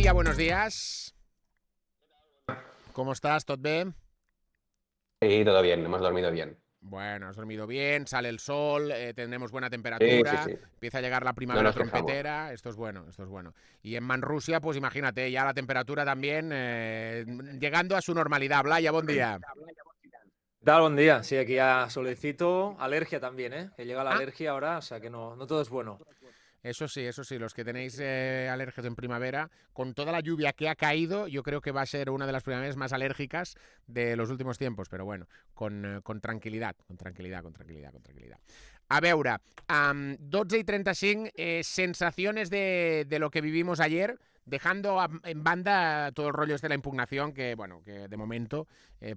Villa, buenos días. ¿Cómo estás? ¿Tot bé? Sí, todo bien, hemos dormido bien. Bueno, has dormido bien, sale el sol, tendremos buena Sí, sí, temperatura, sí, empieza a llegar la no primavera nos quejamos. trompetera, esto es bueno, esto es bueno. Y en Manrusia, pues imagínate, ya la temperatura también llegando a su normalidad. Blaya, buen día. ¿Qué tal? Buen día. Sí, aquí ya solecito. Alergia también, ¿eh? Que llega la Ah, alergia ahora, o sea que no todo es bueno. eso sí, los que tenéis alergias en primavera, con toda la lluvia que ha caído, yo creo que va a ser una de las primaveras más alérgicas de los últimos tiempos, pero bueno, con tranquilidad, con tranquilidad, con tranquilidad, con tranquilidad. A veure, 12:35, sensaciones de lo que vivimos ayer, dejando en banda todo el rollo este de la impugnación, que bueno, que de momento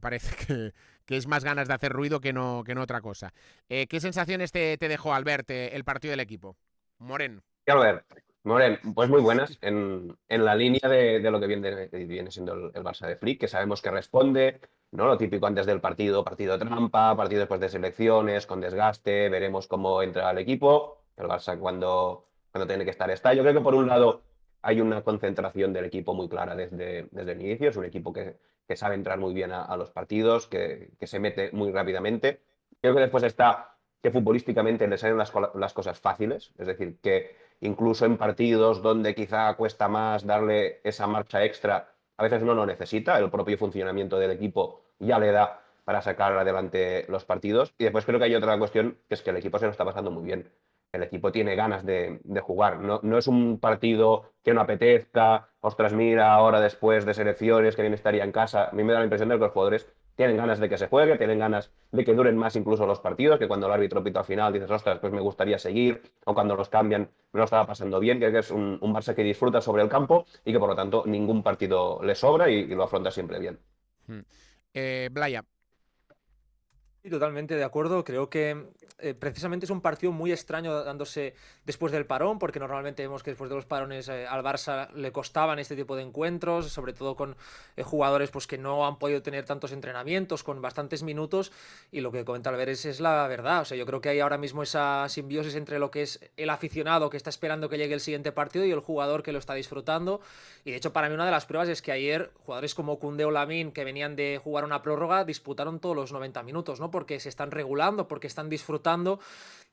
parece que es más ganas de hacer ruido que no otra cosa. ¿Qué sensaciones te dejó, Albert, el partido del equipo? Moren. Y Albert, Moren, pues muy buenas, en la línea de lo que viene siendo el Barça de Flick, que sabemos que responde, ¿no? Lo típico antes del partido, partido trampa, partido después de selecciones, con desgaste, veremos cómo entra el equipo. El Barça cuando tiene que estar está. Yo creo que por un lado hay una concentración del equipo muy clara desde el inicio, es un equipo que sabe entrar muy bien a los partidos, que se mete muy rápidamente. Creo que después está que futbolísticamente le salen las cosas fáciles, es decir, que incluso en partidos donde quizá cuesta más darle esa marcha extra, a veces no lo necesita, el propio funcionamiento del equipo ya le da para sacar adelante los partidos. Y después creo que hay otra cuestión, que es que el equipo se lo está pasando muy bien. El equipo tiene ganas de jugar. No es un partido que no apetezca, ostras, mira, ahora después de selecciones, que bien estaría en casa. A mí me da la impresión de que los jugadores tienen ganas de que se juegue, tienen ganas de que duren más incluso los partidos, que cuando el árbitro pita al final dices, ostras, pues me gustaría seguir, o cuando los cambian me lo estaba pasando bien, que es un Barça que disfruta sobre el campo y que por lo tanto ningún partido le sobra y lo afronta siempre bien. Blaya. Sí, totalmente de acuerdo. Creo que precisamente es un partido muy extraño dándose después del parón, porque normalmente vemos que después de los parones al Barça le costaban este tipo de encuentros, sobre todo con jugadores pues, que no han podido tener tantos entrenamientos, con bastantes minutos, y lo que comenta Alvarez es la verdad. O sea, yo creo que hay ahora mismo esa simbiosis entre lo que es el aficionado que está esperando que llegue el siguiente partido y el jugador que lo está disfrutando. Y de hecho, para mí una de las pruebas es que ayer jugadores como Koundé o Lamine, que venían de jugar una prórroga, disputaron todos los 90 minutos, ¿no? Porque se están regulando, porque están disfrutando.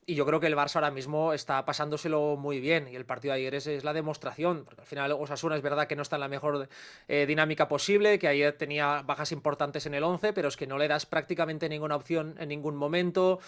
Y yo creo que el Barça ahora mismo está pasándoselo muy bien. Y el partido de ayer es la demostración. Porque al final Osasuna es verdad que no está en la mejor dinámica posible, que ayer tenía bajas importantes en el 11, pero es que no le das prácticamente ninguna opción en ningún momento,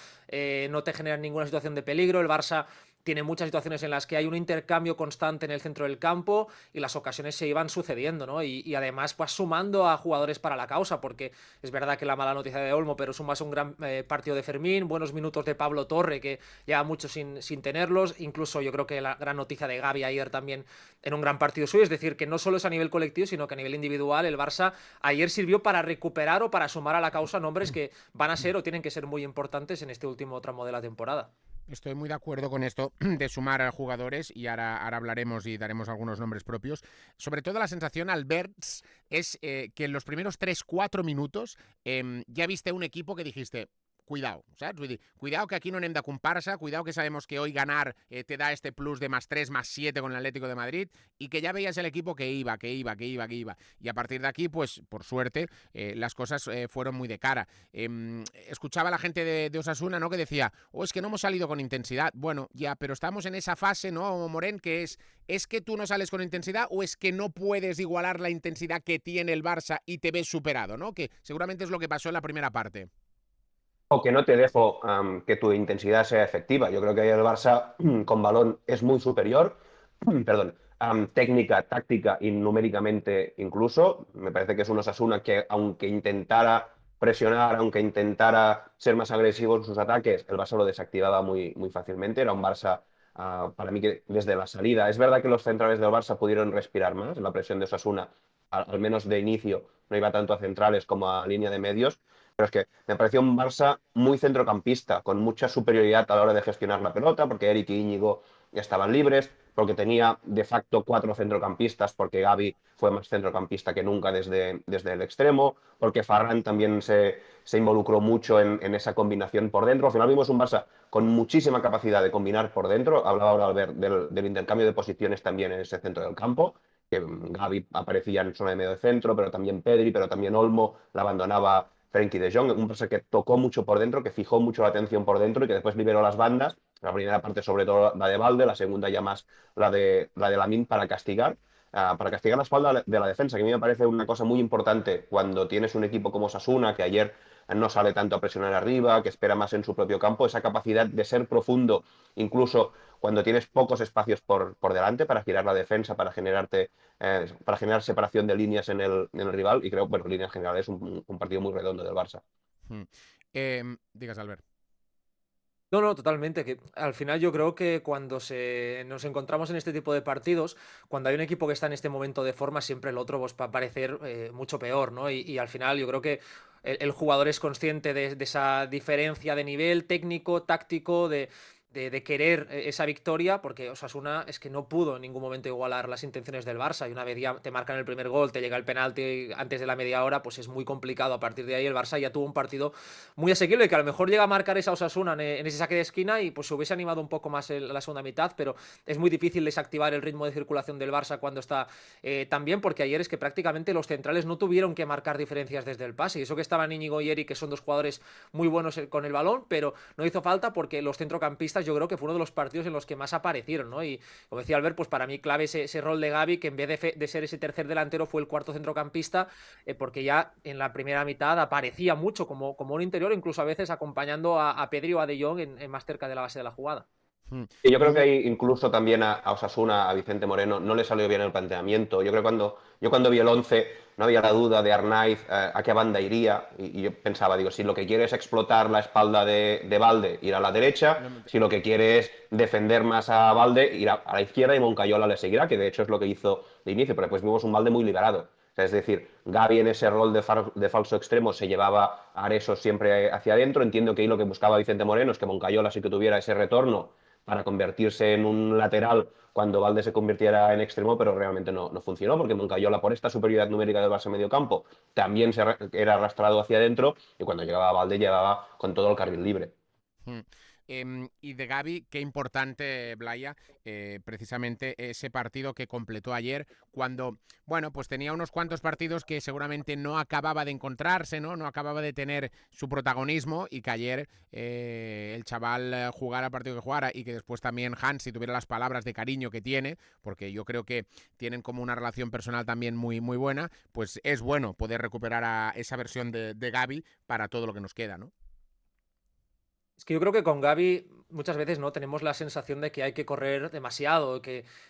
no te generan ninguna situación de peligro. El Barça tiene muchas situaciones en las que hay un intercambio constante en el centro del campo y las ocasiones se iban sucediendo, ¿no? Y además, pues sumando a jugadores para la causa, porque es verdad que la mala noticia de Olmo, pero sumas un gran partido de Fermín, buenos minutos de Pablo Torre, que lleva mucho sin tenerlos, incluso yo creo que la gran noticia de Gavi ayer también en un gran partido suyo, es decir, que no solo es a nivel colectivo, sino que a nivel individual el Barça ayer sirvió para recuperar o para sumar a la causa nombres que van a ser o tienen que ser muy importantes en este último tramo de la temporada. Estoy muy de acuerdo con esto de sumar a jugadores y ahora hablaremos y daremos algunos nombres propios. Sobre todo la sensación, Alberts, es que en los primeros 3-4 minutos ya viste un equipo que dijiste, cuidado, ¿sabes? Vull dir, cuidado que aquí no anem de comparsa, cuidado que sabemos que hoy ganar te da este plus de +3, +7 con el Atlético de Madrid y que ya veías el equipo que iba. Y a partir de aquí, pues por suerte, las cosas fueron muy de cara. Escuchaba a la gente de Osasuna, ¿no? Que decía, es que no hemos salido con intensidad. Bueno, ya, pero estamos en esa fase, ¿no, Moren? Que ¿es que tú no sales con intensidad o es que no puedes igualar la intensidad que tiene el Barça y te ves superado, ¿no? Que seguramente es lo que pasó en la primera parte. O que no te dejo que tu intensidad sea efectiva. Yo creo que ahí el Barça con balón es muy superior, perdón, técnica, táctica y numéricamente incluso. Me parece que es un Osasuna que aunque intentara presionar, aunque intentara ser más agresivo en sus ataques, el Barça lo desactivaba muy fácilmente. Era un Barça, para mí, que desde la salida. Es verdad que los centrales del Barça pudieron respirar más. La presión de Osasuna, al menos de inicio, no iba tanto a centrales como a línea de medios. Pero es que me pareció un Barça muy centrocampista, con mucha superioridad a la hora de gestionar la pelota, porque Eric y Íñigo ya estaban libres, porque tenía de facto cuatro centrocampistas, porque Gavi fue más centrocampista que nunca desde el extremo, porque Ferran también se involucró mucho en esa combinación por dentro. Al final vimos un Barça con muchísima capacidad de combinar por dentro. Hablaba ahora Albert del intercambio de posiciones también en ese centro del campo. que Gavi aparecía en zona de medio centro, pero también Pedri, pero también Olmo, la abandonaba Frenkie de Jong, un Barça que tocó mucho por dentro, que fijó mucho la atención por dentro y que después liberó las bandas, la primera parte sobre todo la de Valde, la segunda ya más la de Lamine para castigar la espalda de la defensa, que a mí me parece una cosa muy importante cuando tienes un equipo como Osasuna, que ayer no sale tanto a presionar arriba, que espera más en su propio campo, esa capacidad de ser profundo, incluso cuando tienes pocos espacios por delante para girar la defensa, para generar separación de líneas en el rival, y creo, bueno, en líneas generales es un partido muy redondo del Barça. Digas, Albert. No, no, totalmente. Que al final yo creo que cuando nos encontramos en este tipo de partidos, cuando hay un equipo que está en este momento de forma, siempre el otro pues, va a parecer mucho peor, ¿no? Y al final yo creo que el jugador es consciente de esa diferencia de nivel técnico, táctico, de querer esa victoria, porque Osasuna es que no pudo en ningún momento igualar las intenciones del Barça, y una vez ya te marcan el primer gol, te llega el penalti antes de la media hora, pues es muy complicado. A partir de ahí el Barça ya tuvo un partido muy asequible, que a lo mejor llega a marcar esa Osasuna en ese saque de esquina y pues se hubiese animado un poco más la segunda mitad, pero es muy difícil desactivar el ritmo de circulación del Barça cuando está tan bien, porque ayer es que prácticamente los centrales no tuvieron que marcar diferencias desde el pase, y eso que estaban Íñigo y Eric, que son dos jugadores muy buenos con el balón, pero no hizo falta porque los centrocampistas yo creo que fue uno de los partidos en los que más aparecieron, ¿no? Y como decía Albert, pues para mí clave ese rol de Gavi, que en vez de ser ese tercer delantero fue el cuarto centrocampista, porque ya en la primera mitad aparecía mucho como un interior, incluso a veces acompañando a Pedri o a De Jong más cerca de la base de la jugada. Y yo Y creo que hubo, ahí incluso también a Osasuna, a Vicente Moreno, no le salió bien el planteamiento. Yo creo que cuando vi el 11 no había la duda de Arnaiz a qué banda iría. Y yo pensaba, digo, si lo que quiere es explotar la espalda de Valde, ir a la derecha. Si lo que quiere es defender más a Valde, ir a la izquierda y Moncayola le seguirá, que de hecho es lo que hizo de inicio. Pero después vimos un Valde muy liberado. O sea, es decir, Gavi en ese rol de falso extremo se llevaba a Areso siempre hacia adentro. Entiendo que ahí lo que buscaba Vicente Moreno es que Moncayola sí que tuviera ese retorno para convertirse en un lateral cuando Valde se convirtiera en extremo, pero realmente no funcionó, porque Moncayola, por esta superioridad numérica del Barça medio campo, también era arrastrado hacia adentro, y cuando llegaba Valde llegaba con todo el carril libre. Mm. Y de Gavi, qué importante, Blaya, precisamente ese partido que completó ayer, cuando, bueno, pues tenía unos cuantos partidos que seguramente no acababa de encontrarse, ¿no? No acababa de tener su protagonismo, y que ayer el chaval jugara el partido que jugara, y que después también Hansi tuviera las palabras de cariño que tiene, porque yo creo que tienen como una relación personal también muy, muy buena, pues es bueno poder recuperar a esa versión de Gavi para todo lo que nos queda, ¿no? Es que yo creo que con Gavi muchas veces no tenemos la sensación de que hay que correr demasiado,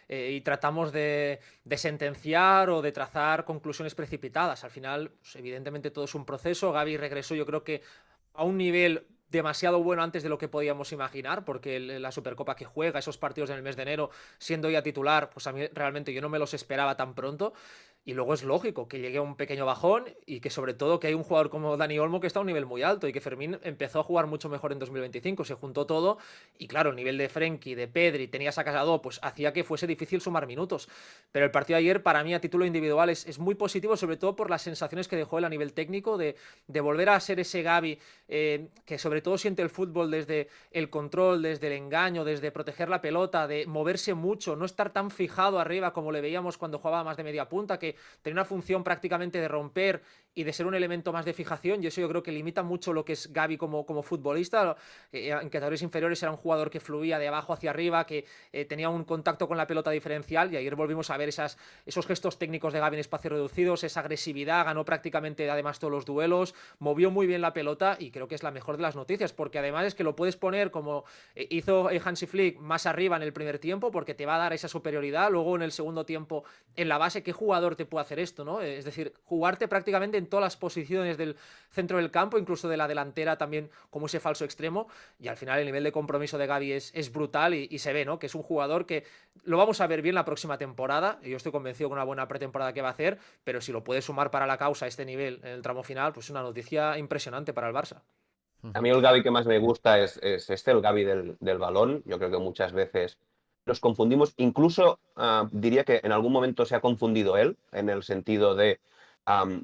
y tratamos de sentenciar o de trazar conclusiones precipitadas. Al final, pues, evidentemente todo es un proceso. Gavi regresó, yo creo que a un nivel demasiado bueno antes de lo que podíamos imaginar, porque la Supercopa que juega, esos partidos en el mes de enero, siendo ya titular, pues a mí realmente yo no me los esperaba tan pronto. Y luego es lógico que llegue a un pequeño bajón, y que sobre todo que hay un jugador como Dani Olmo que está a un nivel muy alto, y que Fermín empezó a jugar mucho mejor en 2025, se juntó todo, y claro, el nivel de Frenkie, de Pedri, tenías a Casado, pues hacía que fuese difícil sumar minutos. Pero el partido de ayer para mí a título individual es muy positivo, sobre todo por las sensaciones que dejó él a nivel técnico, de volver a ser ese Gavi que sobre todo siente el fútbol desde el control, desde el engaño, desde proteger la pelota, de moverse mucho, no estar tan fijado arriba como le veíamos cuando jugaba más de media punta, que tenía una función prácticamente de romper y de ser un elemento más de fijación, y eso yo creo que limita mucho lo que es Gavi como futbolista. En categorías inferiores era un jugador que fluía de abajo hacia arriba, que tenía un contacto con la pelota diferencial, y ayer volvimos a ver esos gestos técnicos de Gavi en espacios reducidos, esa agresividad, ganó prácticamente además todos los duelos, movió muy bien la pelota, y creo que es la mejor de las noticias, porque además es que lo puedes poner como hizo Hansi Flick más arriba en el primer tiempo, porque te va a dar esa superioridad, luego en el segundo tiempo en la base. ¿Qué jugador te puede hacer esto, no? Es decir, jugarte prácticamente en todas las posiciones del centro del campo, incluso de la delantera también, como ese falso extremo, y al final el nivel de compromiso de Gavi es brutal, y se ve, ¿no? Que es un jugador que lo vamos a ver bien la próxima temporada, y yo estoy convencido con una buena pretemporada que va a hacer, pero si lo puede sumar para la causa a este nivel en el tramo final, pues es una noticia impresionante para el Barça. A mí el Gavi que más me gusta es el Gavi del balón. Yo creo que muchas veces nos confundimos, incluso diría que en algún momento se ha confundido él, en el sentido de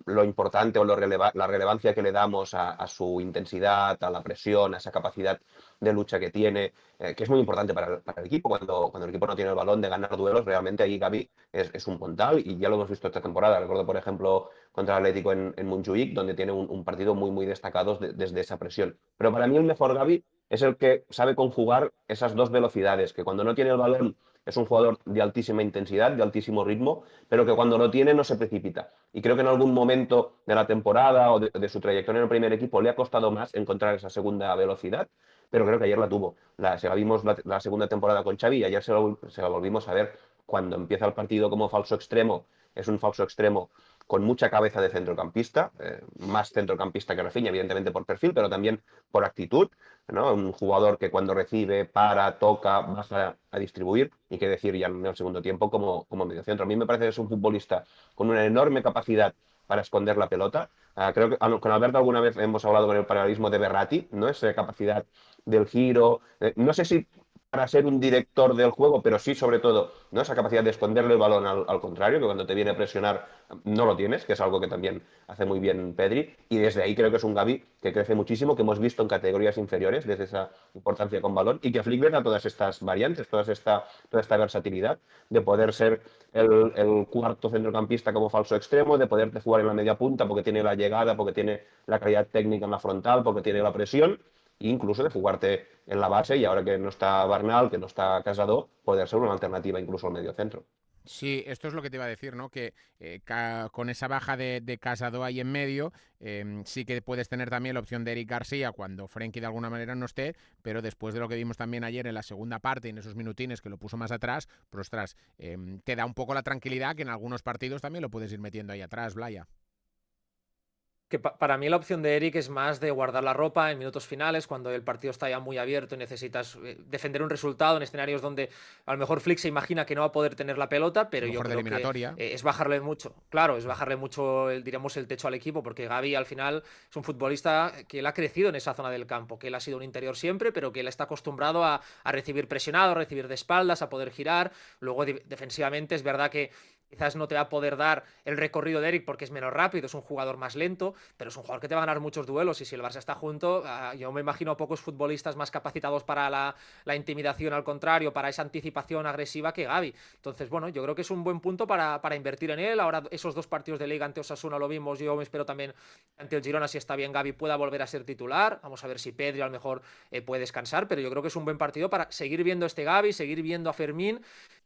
lo importante o la relevancia que le damos a su intensidad, a la presión, a esa capacidad de lucha que tiene, que es muy importante para el equipo. Cuando el equipo no tiene el balón de ganar duelos, realmente ahí Gavi es un puntal y ya lo hemos visto esta temporada. Recuerdo, por ejemplo, contra el Atlético en Montjuïc, donde tiene un partido muy, muy destacado desde esa presión. Pero para mí el mejor Gavi es el que sabe conjugar esas dos velocidades, que cuando no tiene el balón es un jugador de altísima intensidad, de altísimo ritmo, pero que cuando lo tiene no se precipita. Y creo que en algún momento de la temporada o de su trayectoria en el primer equipo le ha costado más encontrar esa segunda velocidad, pero creo que ayer la tuvo. Se la vimos la segunda temporada con Xavi y ayer se la volvimos a ver cuando empieza el partido como falso extremo. Es un falso extremo con mucha cabeza de centrocampista, más centrocampista que Rafinha, evidentemente por perfil, pero también por actitud, ¿no? Un jugador que cuando recibe, para, toca, baja a distribuir, y qué decir ya en el segundo tiempo como mediocentro. A mí me parece que es un futbolista con una enorme capacidad para esconder la pelota. Creo que con Alberto alguna vez hemos hablado con el paralelismo de Berratti, ¿no? Esa capacidad del giro. No sé si para ser un director del juego, pero sí, sobre todo, ¿no? Esa capacidad de esconderle el balón al contrario, que cuando te viene a presionar no lo tienes, que es algo que también hace muy bien Pedri. Y desde ahí creo que es un Gavi que crece muchísimo, que hemos visto en categorías inferiores, desde esa importancia con balón, y que a Flick le da todas estas variantes, toda esta versatilidad de poder ser el cuarto centrocampista como falso extremo, de poderte jugar en la media punta porque tiene la llegada, porque tiene la calidad técnica en la frontal, porque tiene la presión, e incluso de jugarte en la base, y ahora que no está Bernal, que no está Casado, poder ser una alternativa incluso al medio centro. Sí, esto es lo que te iba a decir, ¿no? Que con esa baja de Casado ahí en medio, sí que puedes tener también la opción de Eric García cuando Frenkie de alguna manera no esté, pero después de lo que vimos también ayer en la segunda parte, en esos minutines que lo puso más atrás, pues ostras, te da un poco la tranquilidad que en algunos partidos también lo puedes ir metiendo ahí atrás, Blaya. Que para mí la opción de Eric es más de guardar la ropa en minutos finales, cuando el partido está ya muy abierto y necesitas defender un resultado en escenarios donde a lo mejor Flick se imagina que no va a poder tener la pelota, pero yo Mejor de creo que eliminatoria. es bajarle mucho, claro, es bajarle mucho, diríamos, el techo al equipo, porque Gavi al final es un futbolista que él ha crecido en esa zona del campo, que él ha sido un interior siempre, pero que él está acostumbrado a recibir presionado, a recibir de espaldas, a poder girar. Luego defensivamente es verdad que quizás no te va a poder dar el recorrido de Eric porque es menos rápido, es un jugador más lento, pero es un jugador que te va a ganar muchos duelos, y si el Barça está junto, yo me imagino pocos futbolistas más capacitados para la intimidación, al contrario, para esa anticipación agresiva que Gavi. Entonces, bueno, yo creo que es un buen punto para invertir en él. Ahora esos dos partidos de Liga ante Osasuna lo vimos, yo me espero también ante el Girona, si está bien Gavi, pueda volver a ser titular. Vamos a ver si Pedri a lo mejor puede descansar, pero yo creo que es un buen partido para seguir viendo a este Gavi, seguir viendo a Fermín.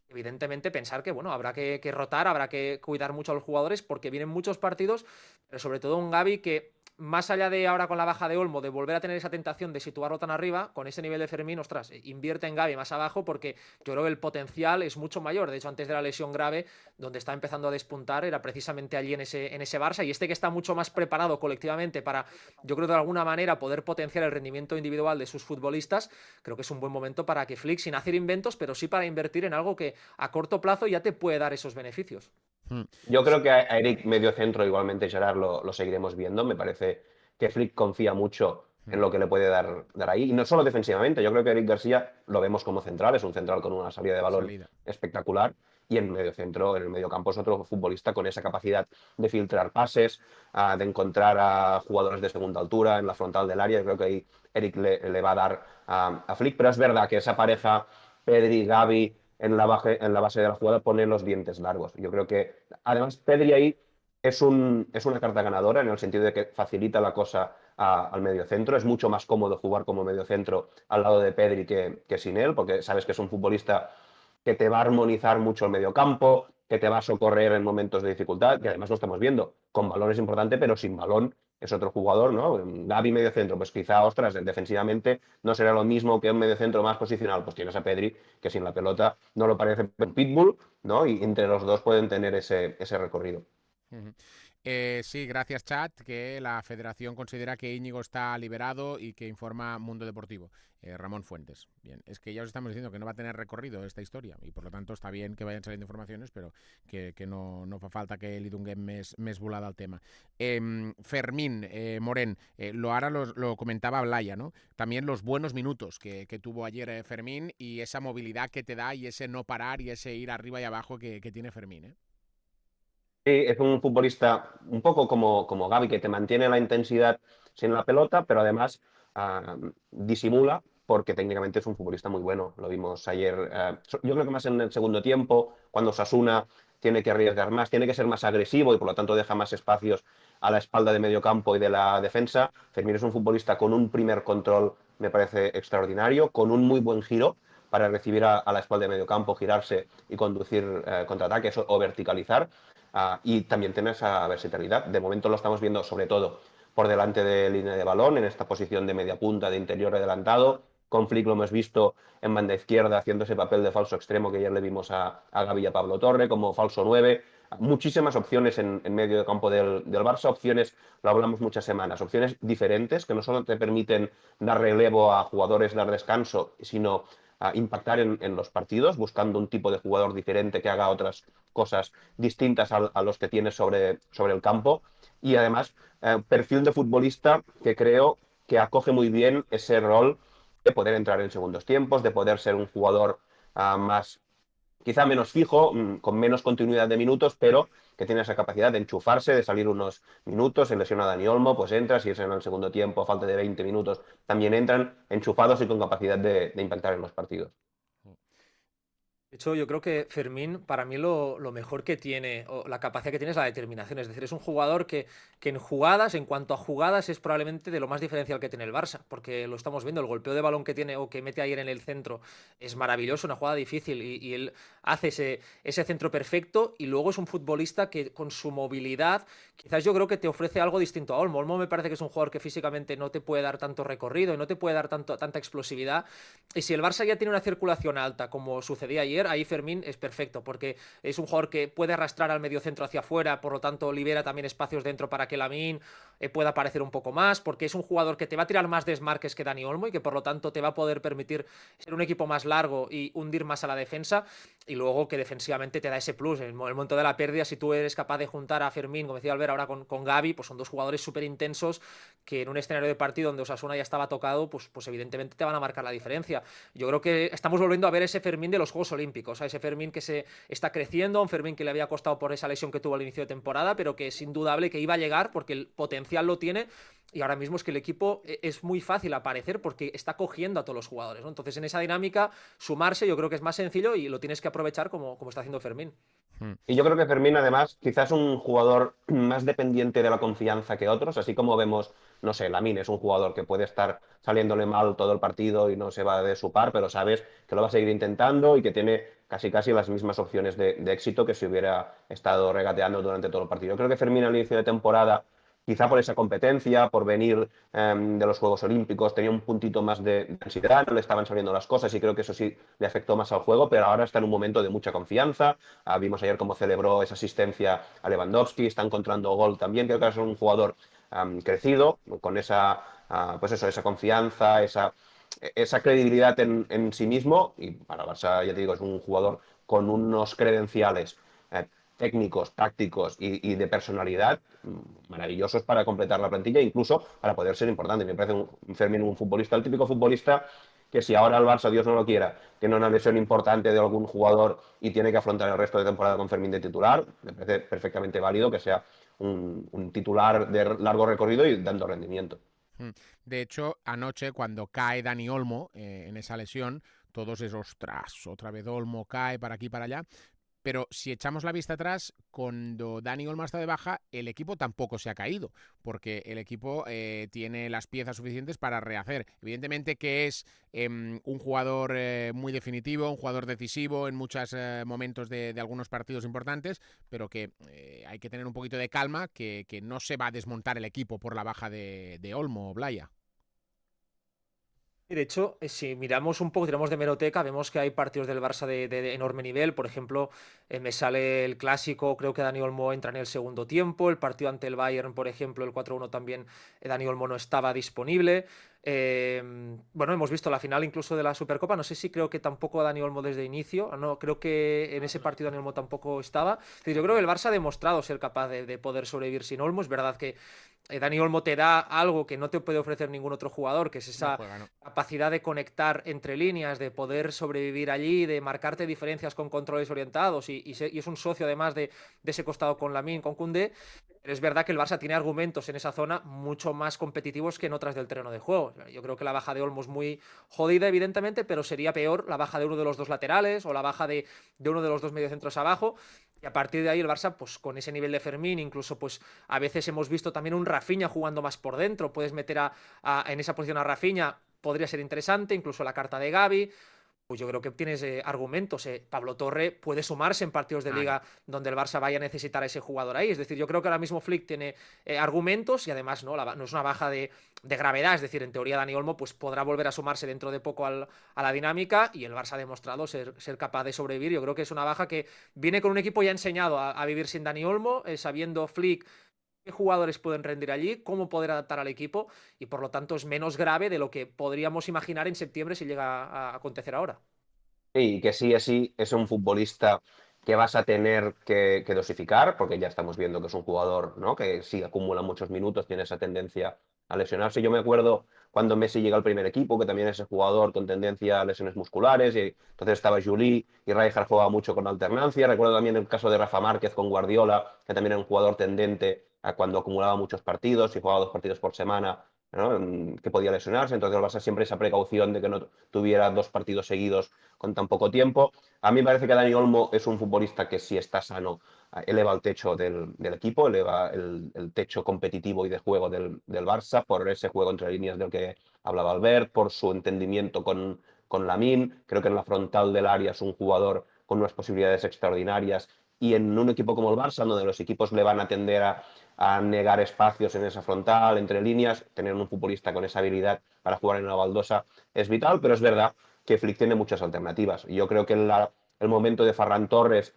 Evidentemente pensar que, bueno, habrá que rotar, habrá que cuidar mucho a los jugadores porque vienen muchos partidos, pero sobre todo un Gavi que, más allá de ahora con la baja de Olmo, de volver a tener esa tentación de situarlo tan arriba, con ese nivel de Fermín, ostras, invierte en Gavi más abajo, porque yo creo que el potencial es mucho mayor. De hecho, antes de la lesión grave, donde está empezando a despuntar, era precisamente allí en ese Barça, y este que está mucho más preparado colectivamente para, yo creo, de alguna manera poder potenciar el rendimiento individual de sus futbolistas. Creo que es un buen momento para que Flick, sin hacer inventos, pero sí para invertir en algo que a corto plazo ya te puede dar esos beneficios. Yo creo que a Eric medio centro, igualmente Gerard, lo seguiremos viendo. Me parece que Flick confía mucho en lo que le puede dar ahí. Y no solo defensivamente, yo creo que Eric García lo vemos como central, es un central con una salida de balón Salida. espectacular. Y en medio centro, en el medio campo, es otro futbolista con esa capacidad de filtrar pases, de encontrar a jugadores de segunda altura en la frontal del área. Yo creo que ahí Eric le va a dar a Flick. Pero es verdad que esa pareja Pedri-Gavi en la base de la jugada pone los dientes largos. Yo creo que, además, Pedri ahí es una carta ganadora en el sentido de que facilita la cosa al mediocentro. Es mucho más cómodo jugar como mediocentro al lado de Pedri que sin él, porque sabes que es un futbolista que te va a armonizar mucho el mediocampo, que te va a socorrer en momentos de dificultad, que además lo estamos viendo. Con balón es importante, pero sin balón es otro jugador, ¿no? Gavi mediocentro, pues quizá, ostras, defensivamente no será lo mismo que un mediocentro más posicional. Pues tienes a Pedri, que sin la pelota no lo parece un pitbull, ¿no? Y entre los dos pueden tener ese recorrido. Sí, gracias, chat, que la federación considera que Íñigo está liberado y que informa Mundo Deportivo. Ramón Fuentes. Bien, es que ya os estamos diciendo que no va a tener recorrido esta historia y por lo tanto está bien que vayan saliendo informaciones, pero que no fa falta que li donem més volada al tema. Fermín, Moren, ahora lo comentaba Blaya, ¿no? También los buenos minutos que tuvo ayer Fermín y esa movilidad que te da y ese no parar y ese ir arriba y abajo que tiene Fermín, ¿eh? Sí, es un futbolista un poco como Gavi, que te mantiene la intensidad sin la pelota, pero además disimula porque técnicamente es un futbolista muy bueno. Lo vimos ayer. Yo creo que más en el segundo tiempo, cuando Osasuna tiene que arriesgar más, tiene que ser más agresivo y por lo tanto deja más espacios a la espalda de medio campo y de la defensa. Fermín es un futbolista con un primer control, me parece extraordinario, con un muy buen giro para recibir a la espalda de medio campo, girarse y conducir contraataques o verticalizar. Y también tiene esa versatilidad. De momento lo estamos viendo sobre todo por delante de línea de balón, en esta posición de media punta, de interior adelantado. Con Flick lo hemos visto en banda izquierda haciendo ese papel de falso extremo que ayer le vimos a Gavi y a Pablo Torre, como falso 9. Muchísimas opciones en medio de campo del Barça, opciones, lo hablamos muchas semanas, opciones diferentes que no solo te permiten dar relevo a jugadores, dar descanso, sino impactar en los partidos, buscando un tipo de jugador diferente que haga otras cosas distintas a los que tiene sobre el campo. Y además, perfil de futbolista que creo que acoge muy bien ese rol de poder entrar en segundos tiempos, de poder ser un jugador más, quizá menos fijo, con menos continuidad de minutos, pero que tiene esa capacidad de enchufarse, de salir unos minutos. Se lesiona a Dani Olmo, pues entra, si es en el segundo tiempo, a falta de 20 minutos, también entran enchufados y con capacidad de impactar en los partidos. De hecho, yo creo que Fermín, para mí lo mejor que tiene, o la capacidad que tiene es la determinación. Es decir, es un jugador que en jugadas, en cuanto a jugadas, es probablemente de lo más diferencial que tiene el Barça, porque lo estamos viendo, el golpeo de balón que tiene o que mete ayer en el centro es maravilloso, una jugada difícil, y él hace ese centro perfecto, y luego es un futbolista que con su movilidad, quizás yo creo que te ofrece algo distinto a Olmo. Olmo me parece que es un jugador que físicamente no te puede dar tanto recorrido y no te puede dar tanta explosividad, y si el Barça ya tiene una circulación alta, como sucedía ayer, ahí Fermín es perfecto, porque es un jugador que puede arrastrar al mediocentro hacia afuera, por lo tanto libera también espacios dentro para que Lamine pueda aparecer un poco más, porque es un jugador que te va a tirar más desmarques que Dani Olmo y que por lo tanto te va a poder permitir ser un equipo más largo y hundir más a la defensa, y luego que defensivamente te da ese plus. En el momento de la pérdida, si tú eres capaz de juntar a Fermín, como decía Albert ahora con Gavi, pues son dos jugadores súper intensos que en un escenario de partido donde Osasuna ya estaba tocado, pues evidentemente te van a marcar la diferencia. Yo creo que estamos volviendo a ver ese Fermín de los Juegos Olímpicos, ese Fermín que se está creciendo, un Fermín que le había costado por esa lesión que tuvo al inicio de temporada, pero que es indudable que iba a llegar porque el potencial lo tiene, y ahora mismo es que el equipo es muy fácil aparecer porque está cogiendo a todos los jugadores, ¿no? Entonces en esa dinámica sumarse yo creo que es más sencillo y lo tienes que aprovechar como está haciendo Fermín. Y yo creo que Fermín, además, quizás es un jugador más dependiente de la confianza que otros, así como vemos, no sé, Lamine es un jugador que puede estar saliéndole mal todo el partido y no se va de su par, pero sabes que lo va a seguir intentando y que tiene casi casi las mismas opciones de éxito que si hubiera estado regateando durante todo el partido. Yo creo que Fermín al inicio de temporada, quizá por esa competencia, por venir de los Juegos Olímpicos, tenía un puntito más de ansiedad, no le estaban saliendo las cosas y creo que eso sí le afectó más al juego, pero ahora está en un momento de mucha confianza. Vimos ayer cómo celebró esa asistencia a Lewandowski, está encontrando gol también. Creo que es un jugador crecido, con esa, pues eso, esa confianza, esa credibilidad en sí mismo. Y para Barça, ya te digo, es un jugador con unos credenciales técnicos, tácticos y de personalidad maravillosos para completar la plantilla, incluso para poder ser importante. Me parece un Fermín un futbolista, el típico futbolista que si ahora el Barça, Dios no lo quiera, tiene una lesión importante de algún jugador y tiene que afrontar el resto de temporada con Fermín de titular, me parece perfectamente válido que sea un titular de largo recorrido y dando rendimiento. De hecho, anoche cuando cae Dani Olmo en esa lesión, todos es ostras, otra vez Olmo cae para aquí para allá. Pero si echamos la vista atrás, cuando Dani Olmo está de baja, el equipo tampoco se ha caído, porque el equipo tiene las piezas suficientes para rehacer. Evidentemente que es un jugador muy definitivo, un jugador decisivo en muchos momentos de algunos partidos importantes, pero que hay que tener un poquito de calma, que no se va a desmontar el equipo por la baja de Olmo o Blaya. Y de hecho, si miramos un poco, tiramos de hemeroteca, vemos que hay partidos del Barça de enorme nivel. Por ejemplo, me sale el clásico, creo que Dani Olmo entra en el segundo tiempo. El partido ante el Bayern, por ejemplo, el 4-1 también, Dani Olmo no estaba disponible. Bueno, hemos visto la final incluso de la Supercopa. No sé si creo que tampoco Dani Olmo desde inicio. No, creo que en ese partido Dani Olmo tampoco estaba. Es decir, yo creo que el Barça ha demostrado ser capaz de poder sobrevivir sin Olmo. Es verdad que Dani Olmo te da algo que no te puede ofrecer ningún otro jugador, que es No esa juega, ¿no? capacidad de conectar entre líneas, de poder sobrevivir allí, de marcarte diferencias con controles orientados y es un socio además de ese costado con Lamine, con Koundé. Pero es verdad que el Barça tiene argumentos en esa zona mucho más competitivos que en otras del terreno de juego. Yo creo que la baja de Olmo es muy jodida, evidentemente, pero sería peor la baja de uno de los dos laterales o la baja de uno de los dos mediocentros abajo. Y a partir de ahí el Barça, pues con ese nivel de Fermín, incluso pues a veces hemos visto también un Rafinha jugando más por dentro. Puedes meter en esa posición a Rafinha, podría ser interesante, incluso la carta de Gavi. Pues yo creo que tienes argumentos. Pablo Torre puede sumarse en partidos de Claro. liga donde el Barça vaya a necesitar a ese jugador ahí. Es decir, yo creo que ahora mismo Flick tiene argumentos y además no es una baja de gravedad. Es decir, en teoría Dani Olmo pues, podrá volver a sumarse dentro de poco a la dinámica y el Barça ha demostrado ser capaz de sobrevivir. Yo creo que es una baja que viene con un equipo ya enseñado a vivir sin Dani Olmo, sabiendo Flick qué jugadores pueden rendir allí, cómo poder adaptar al equipo y por lo tanto es menos grave de lo que podríamos imaginar en septiembre si llega a acontecer ahora. Y que sí, así es un futbolista que vas a tener que dosificar, porque ya estamos viendo que es un jugador, ¿no? Que sí acumula muchos minutos, tiene esa tendencia a lesionarse. Yo me acuerdo cuando Messi llega al primer equipo, que también es el jugador con tendencia a lesiones musculares, y entonces estaba Juli y Rijkaard jugaba mucho con alternancia. Recuerdo también el caso de Rafa Márquez con Guardiola, que también era un jugador tendente a cuando acumulaba muchos partidos y jugaba 2 partidos por semana, ¿no? Que podía lesionarse. Entonces el Barça siempre esa precaución de que no tuviera 2 partidos seguidos con tan poco tiempo. A mí me parece que Dani Olmo es un futbolista que si está sano eleva el techo del equipo, eleva el techo competitivo y de juego del Barça por ese juego entre líneas del que hablaba Albert, por su entendimiento con Lamine. Creo que en la frontal del área es un jugador con unas posibilidades extraordinarias y en un equipo como el Barça, donde los equipos le van a tender a negar espacios en esa frontal, entre líneas, tener un futbolista con esa habilidad para jugar en una baldosa es vital, pero es verdad que Flick tiene muchas alternativas. Y yo creo que el momento de Ferran Torres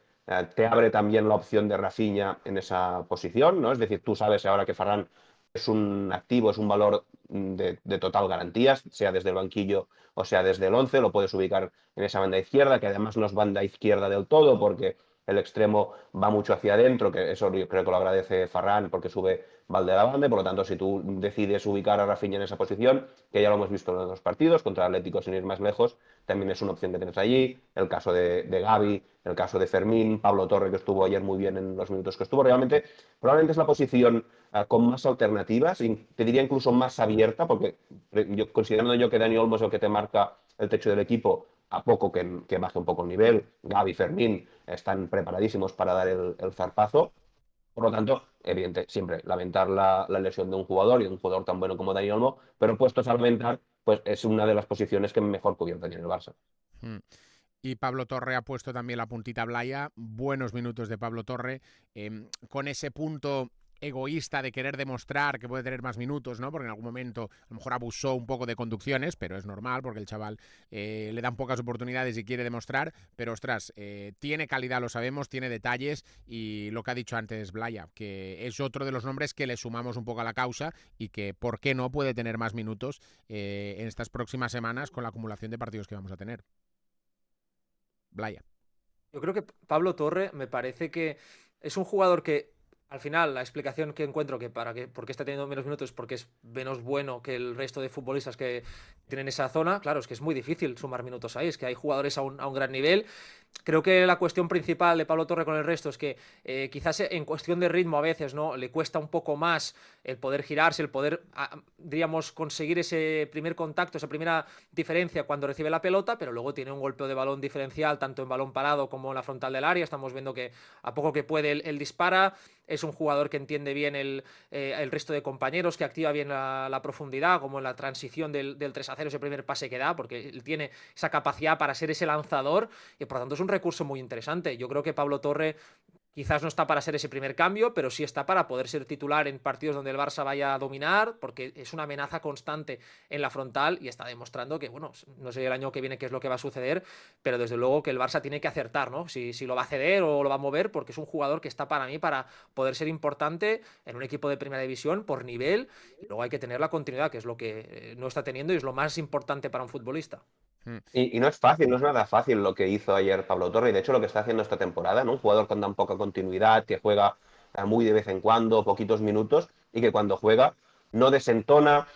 te abre también la opción de Rafinha en esa posición, ¿no? Es decir, tú sabes ahora que Ferran es un activo, es un valor de total garantías, sea desde el banquillo o sea desde el 11, lo puedes ubicar en esa banda izquierda, que además no es banda izquierda del todo, porque el extremo va mucho hacia adentro, que eso yo creo que lo agradece Ferran porque sube Valderrama, por lo tanto, si tú decides ubicar a Rafinha en esa posición, que ya lo hemos visto en los 2 partidos, contra Atlético sin ir más lejos, también es una opción que tienes allí, el caso de Gavi, el caso de Fermín, Pablo Torre, que estuvo ayer muy bien en los minutos que estuvo, realmente, probablemente es la posición con más alternativas, y te diría incluso más abierta, porque considerando yo que Dani Olmo es el que te marca el techo del equipo, a poco que baje un poco el nivel, Gavi, Fermín están preparadísimos para dar el zarpazo. Por lo tanto, evidente, siempre lamentar la lesión de un jugador y de un jugador tan bueno como Dani Olmo, pero puestos a lamentar, pues es una de las posiciones que mejor cubierta tiene el Barça. Mm. Y Pablo Torre ha puesto también la puntita Blaya. Buenos minutos de Pablo Torre, con ese punto egoísta de querer demostrar que puede tener más minutos, ¿no? Porque en algún momento a lo mejor abusó un poco de conducciones, pero es normal porque el chaval le dan pocas oportunidades y quiere demostrar, pero ostras, tiene calidad, lo sabemos, tiene detalles y lo que ha dicho antes Blaya, que es otro de los nombres que le sumamos un poco a la causa y que, ¿por qué no puede tener más minutos en estas próximas semanas con la acumulación de partidos que vamos a tener? Blaya. Yo creo que Pablo Torre me parece que es un jugador que al final la explicación que encuentro que por qué está teniendo menos minutos es porque es menos bueno que el resto de futbolistas que tienen esa zona. Claro, es que es muy difícil sumar minutos ahí, es que hay jugadores a un gran nivel. Creo que la cuestión principal de Pablo Torre con el resto es que quizás en cuestión de ritmo a veces no le cuesta un poco más el poder girarse, el poder, diríamos, conseguir ese primer contacto, esa primera diferencia cuando recibe la pelota, pero luego tiene un golpeo de balón diferencial tanto en balón parado como en la frontal del área. Estamos viendo que a poco que puede él dispara. Es un jugador que entiende bien el resto de compañeros, que activa bien la profundidad, como en la transición del 3-0, ese primer pase que da, porque él tiene esa capacidad para ser ese lanzador y por lo tanto es un recurso muy interesante. Yo creo que Pablo Torre Quizás no está para ser ese primer cambio, pero sí está para poder ser titular en partidos donde el Barça vaya a dominar, porque es una amenaza constante en la frontal y está demostrando que, bueno, no sé el año que viene qué es lo que va a suceder, pero desde luego que el Barça tiene que acertar, ¿no? Si lo va a ceder o lo va a mover, porque es un jugador que está para mí para poder ser importante en un equipo de primera división por nivel, y luego hay que tener la continuidad, que es lo que no está teniendo y es lo más importante para un futbolista. Y no es fácil, no es nada fácil lo que hizo ayer Pablo Torre, y de hecho lo que está haciendo esta temporada, ¿no? Un jugador con tan poca continuidad, que juega muy de vez en cuando, poquitos minutos, y que cuando juega no desentona,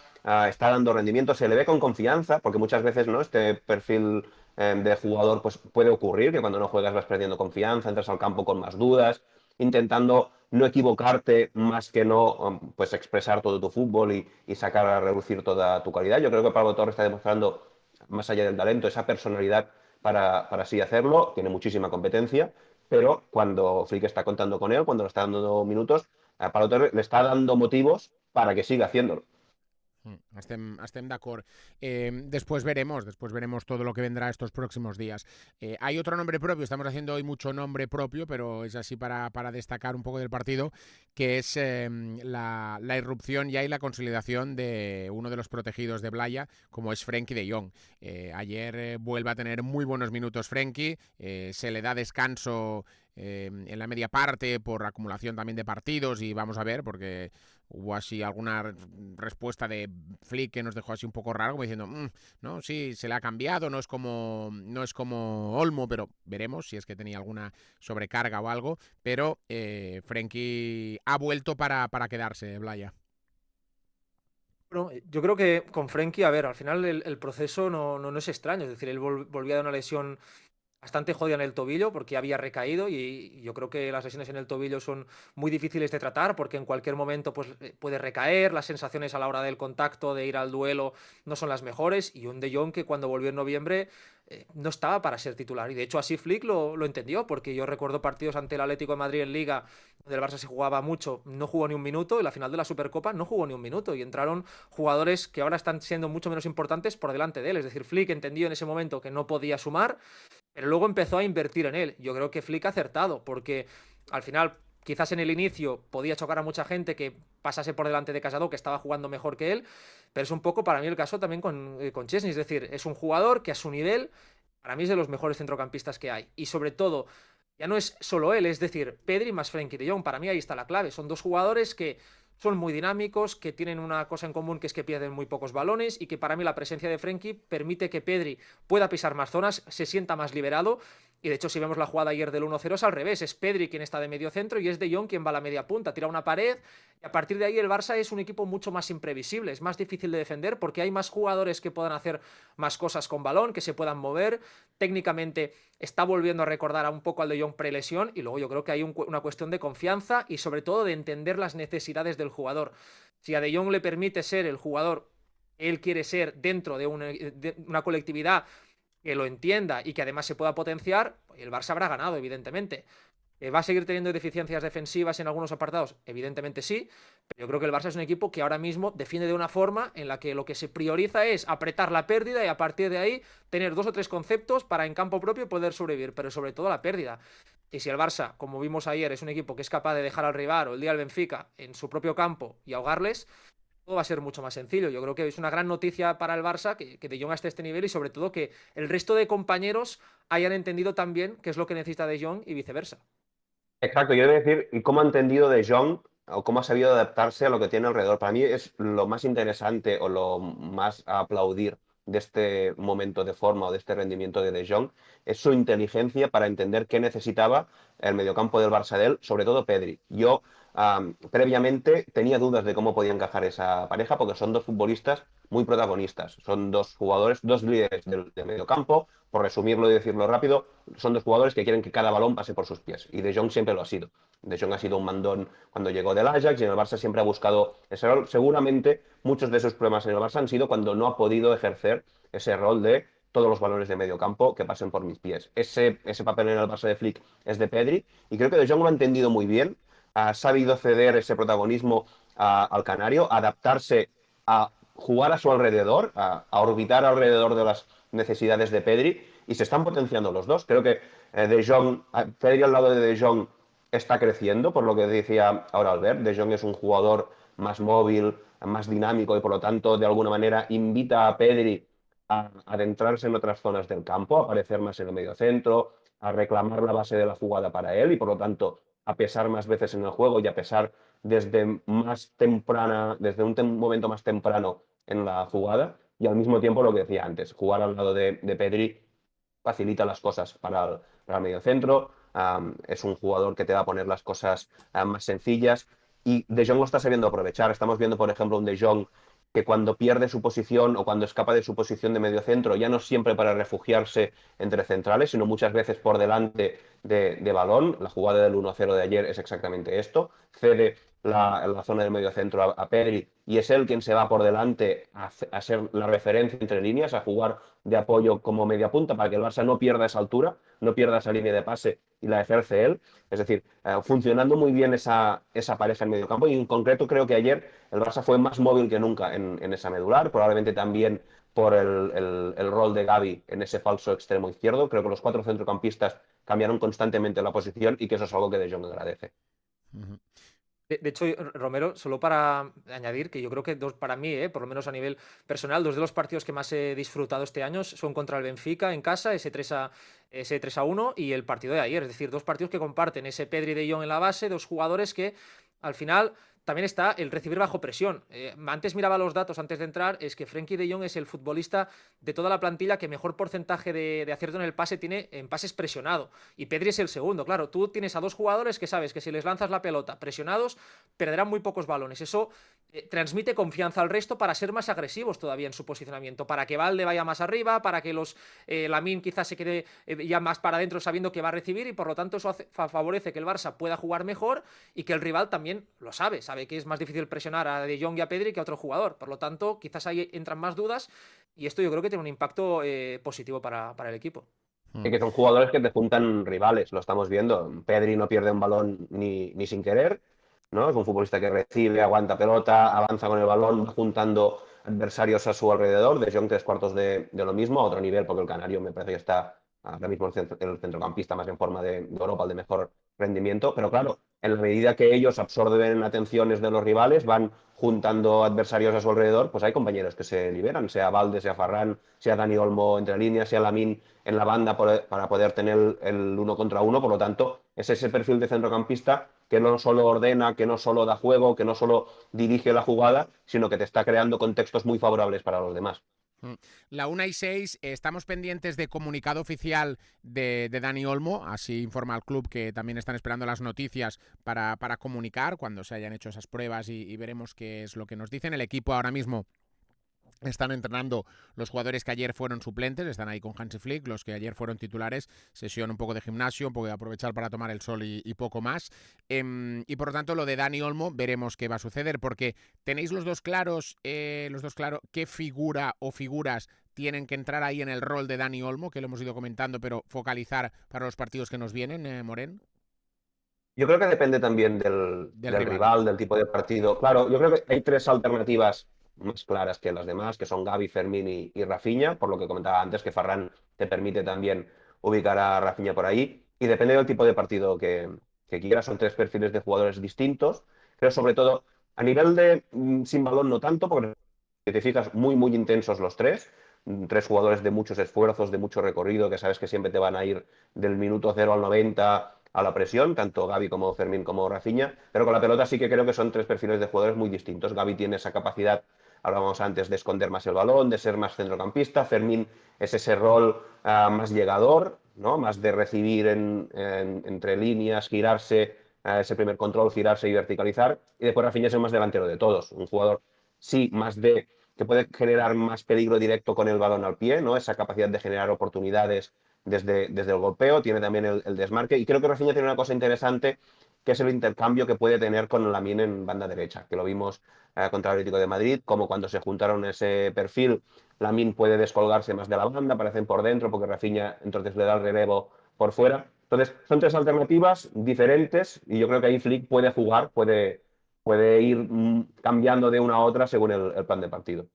está dando rendimiento, se le ve con confianza, porque muchas veces, ¿no? Este perfil de jugador pues puede ocurrir, que cuando no juegas vas perdiendo confianza, entras al campo con más dudas, intentando no equivocarte más que no pues expresar todo tu fútbol y sacar a relucir toda tu calidad. Yo creo que Pablo Torre está demostrando, más allá del talento, esa personalidad para así hacerlo, tiene muchísima competencia, pero cuando Flick está contando con él, cuando le está dando minutos, a Pablo Torre le está dando motivos para que siga haciéndolo. Estem d'acord. Después veremos todo lo que vendrá estos próximos días. Hay otro nombre propio, estamos haciendo hoy mucho nombre propio, pero es así para destacar un poco del partido, que es la irrupción ya y la consolidación de uno de los protegidos de Blaya, como es Frenkie de Jong. Ayer vuelve a tener muy buenos minutos Frenkie, se le da descanso en la media parte por acumulación también de partidos y vamos a ver, porque hubo así alguna respuesta de Flick que nos dejó así un poco raro, como diciendo, no, sí, se le ha cambiado, no es como Olmo, pero veremos si es que tenía alguna sobrecarga o algo, pero Frenkie ha vuelto para quedarse, Blaya. Bueno, yo creo que con Frenkie, a ver, al final el proceso no es extraño, es decir, él volvía de una lesión bastante jodida en el tobillo porque había recaído y yo creo que las lesiones en el tobillo son muy difíciles de tratar porque en cualquier momento pues, puede recaer, las sensaciones a la hora del contacto, de ir al duelo, no son las mejores y un De Jong que cuando volvió en noviembre no estaba para ser titular y de hecho así Flick lo entendió porque yo recuerdo partidos ante el Atlético de Madrid en Liga donde el Barça se jugaba mucho, no jugó ni un minuto, y la final de la Supercopa no jugó ni un minuto y entraron jugadores que ahora están siendo mucho menos importantes por delante de él, es decir, Flick entendió en ese momento que no podía sumar, pero luego empezó a invertir en él. Yo creo que Flick ha acertado, porque al final, quizás en el inicio podía chocar a mucha gente que pasase por delante de Casado, que estaba jugando mejor que él, pero es un poco para mí el caso también con Chesney. Es decir, es un jugador que a su nivel, para mí es de los mejores centrocampistas que hay. Y sobre todo, ya no es solo él, es decir, Pedri más Frenkie de Jong. Para mí ahí está la clave. Son dos jugadores que son muy dinámicos, que tienen una cosa en común que es que pierden muy pocos balones y que para mí la presencia de Frenkie permite que Pedri pueda pisar más zonas, se sienta más liberado y de hecho si vemos la jugada ayer del 1-0 es al revés, es Pedri quien está de medio centro y es De Jong quien va a la media punta, tira una pared y a partir de ahí el Barça es un equipo mucho más imprevisible, es más difícil de defender porque hay más jugadores que puedan hacer más cosas con balón, que se puedan mover, técnicamente está volviendo a recordar a un poco al De Jong prelesión y luego yo creo que hay una cuestión de confianza y sobre todo de entender las necesidades del jugador. Si a De Jong le permite ser el jugador que él quiere ser dentro de una colectividad que lo entienda y que además se pueda potenciar, el Barça habrá ganado, evidentemente. ¿Va a seguir teniendo deficiencias defensivas en algunos apartados? Evidentemente sí, pero yo creo que el Barça es un equipo que ahora mismo defiende de una forma en la que lo que se prioriza es apretar la pérdida y a partir de ahí tener 2 o 3 conceptos para en campo propio poder sobrevivir, pero sobre todo la pérdida. Y si el Barça, como vimos ayer, es un equipo que es capaz de dejar al rival o el día del Benfica en su propio campo y ahogarles, todo va a ser mucho más sencillo. Yo creo que es una gran noticia para el Barça que De Jong esté a este nivel y sobre todo que el resto de compañeros hayan entendido también qué es lo que necesita De Jong y viceversa. Exacto, yo debo decir, ¿y cómo ha entendido De Jong o cómo ha sabido adaptarse a lo que tiene alrededor? Para mí es lo más interesante o lo más a aplaudir de este momento de forma o de este rendimiento de Jong, es su inteligencia para entender qué necesitaba el mediocampo del Barça de él, sobre todo Pedri. Yo previamente tenía dudas de cómo podía encajar esa pareja porque son dos futbolistas muy protagonistas, son dos jugadores, dos líderes del mediocampo, por resumirlo y decirlo rápido, son dos jugadores que quieren que cada balón pase por sus pies. Y De Jong siempre lo ha sido. De Jong ha sido un mandón cuando llegó del Ajax y en el Barça siempre ha buscado ese rol. Seguramente muchos de sus problemas en el Barça han sido cuando no ha podido ejercer ese rol de todos los balones de medio campo que pasen por mis pies. Ese papel en el Barça de Flick es de Pedri y creo que De Jong lo ha entendido muy bien. Ha sabido ceder ese protagonismo al canario, adaptarse a jugar a su alrededor, a orbitar alrededor de las necesidades de Pedri y se están potenciando los dos. Creo que De Jong, Pedri al lado de De Jong está creciendo, por lo que decía ahora Albert. De Jong es un jugador más móvil, más dinámico y por lo tanto de alguna manera invita a Pedri a adentrarse en otras zonas del campo, a aparecer más en el medio centro, a reclamar la base de la jugada para él y por lo tanto a pesar más veces en el juego y a pesar desde más temprana, desde un momento más temprano en la jugada y al mismo tiempo lo que decía antes, jugar al lado de Pedri facilita las cosas para el medio centro, es un jugador que te va a poner las cosas más sencillas y De Jong lo está sabiendo aprovechar. Estamos viendo, por ejemplo, un De Jong que cuando pierde su posición o cuando escapa de su posición de medio centro, ya no siempre para refugiarse entre centrales, sino muchas veces por delante de balón. La jugada del 1-0 de ayer es exactamente esto. Cede la zona del medio centro a Pedri y es él quien se va por delante a ser la referencia entre líneas, a jugar de apoyo como media punta para que el Barça no pierda esa altura, no pierda esa línea de pase y la ejerce él. Es decir, funcionando muy bien esa pareja en medio campo y en concreto creo que ayer el Barça fue más móvil que nunca en esa medular, probablemente también por el rol de Gavi en ese falso extremo izquierdo. Creo que los 4 centrocampistas cambiaron constantemente la posición y que eso es algo que De Jong agradece. Ujú. De hecho, Romero, solo para añadir que yo creo que para mí, por lo menos a nivel personal, dos de los partidos que más he disfrutado este año son contra el Benfica en casa, ese 3-1 y el partido de ayer. Es decir, dos partidos que comparten ese Pedri de Jong en la base, dos jugadores que al final también está el recibir bajo presión. Antes miraba los datos antes de entrar, es que Frenkie de Jong es el futbolista de toda la plantilla que mejor porcentaje de acierto en el pase tiene en pases presionado. Y Pedri es el segundo. Claro, tú tienes a dos jugadores que sabes que si les lanzas la pelota presionados, perderán muy pocos balones. Eso transmite confianza al resto para ser más agresivos todavía en su posicionamiento, para que Valde vaya más arriba, para que Lamine quizás se quede ya más para adentro sabiendo que va a recibir y por lo tanto eso favorece que el Barça pueda jugar mejor y que el rival también lo sabe que es más difícil presionar a De Jong y a Pedri que a otro jugador. Por lo tanto, quizás ahí entran más dudas y esto yo creo que tiene un impacto positivo para el equipo. Y que son jugadores que te juntan rivales, lo estamos viendo. Pedri no pierde un balón ni sin querer, ¿no? Es un futbolista que recibe, aguanta pelota, avanza con el balón, va juntando adversarios a su alrededor. De Jong 3/4 de lo mismo, a otro nivel, porque el canario me parece que está ahora mismo el centrocampista más en forma de Europa, el de mejor rendimiento. Pero claro, en la medida que ellos absorben atenciones de los rivales, van juntando adversarios a su alrededor, pues hay compañeros que se liberan, sea Valde, sea Ferran, sea Dani Olmo entre líneas, sea Lamine en la banda para poder tener el 1 contra 1. Por lo tanto, es ese perfil de centrocampista que no solo ordena, que no solo da juego, que no solo dirige la jugada, sino que te está creando contextos muy favorables para los demás. La 1:06, estamos pendientes de comunicado oficial de Dani Olmo, así informa el club que también están esperando las noticias para comunicar cuando se hayan hecho esas pruebas y veremos qué es lo que nos dicen. El equipo ahora mismo están entrenando los jugadores que ayer fueron suplentes, están ahí con Hansi Flick, los que ayer fueron titulares, sesión un poco de gimnasio, un poco de aprovechar para tomar el sol y poco más. Y por lo tanto, lo de Dani Olmo, veremos qué va a suceder, porque tenéis los dos claros qué figura o figuras tienen que entrar ahí en el rol de Dani Olmo, que lo hemos ido comentando, pero focalizar para los partidos que nos vienen, Moren. Yo creo que depende también del rival, del tipo de partido. Claro, yo creo que hay 3 alternativas más claras que las demás, que son Gavi, Fermín y Rafinha, por lo que comentaba antes, que Ferran te permite también ubicar a Rafinha por ahí. Y depende del tipo de partido que quieras, son 3 perfiles de jugadores distintos. Pero sobre todo, a nivel de sin balón no tanto, porque si te fijas, muy intensos los 3. 3 jugadores de muchos esfuerzos, de mucho recorrido, que sabes que siempre te van a ir del minuto 0 al 90 a la presión, tanto Gavi como Fermín como Rafinha, pero con la pelota sí que creo que son 3 perfiles de jugadores muy distintos. Gavi tiene esa capacidad, hablábamos antes, de esconder más el balón, de ser más centrocampista. Fermín es ese rol más llegador, ¿no? Más de recibir entre líneas, girarse, ese primer control, girarse y verticalizar. Y después Rafinha es el más delantero de todos, un jugador sí más de que puede generar más peligro directo con el balón al pie, ¿no? Esa capacidad de generar oportunidades desde el golpeo, tiene también el desmarque. Y creo que Rafinha tiene una cosa interesante, que es el intercambio que puede tener con Lamine en banda derecha, que lo vimos contra el Atlético de Madrid, como cuando se juntaron ese perfil, Lamine puede descolgarse más de la banda, aparecen por dentro, porque Rafinha entonces le da el relevo por fuera. Entonces, son 3 alternativas diferentes y yo creo que ahí Flick puede jugar, puede ir cambiando de una a otra según el plan de partido.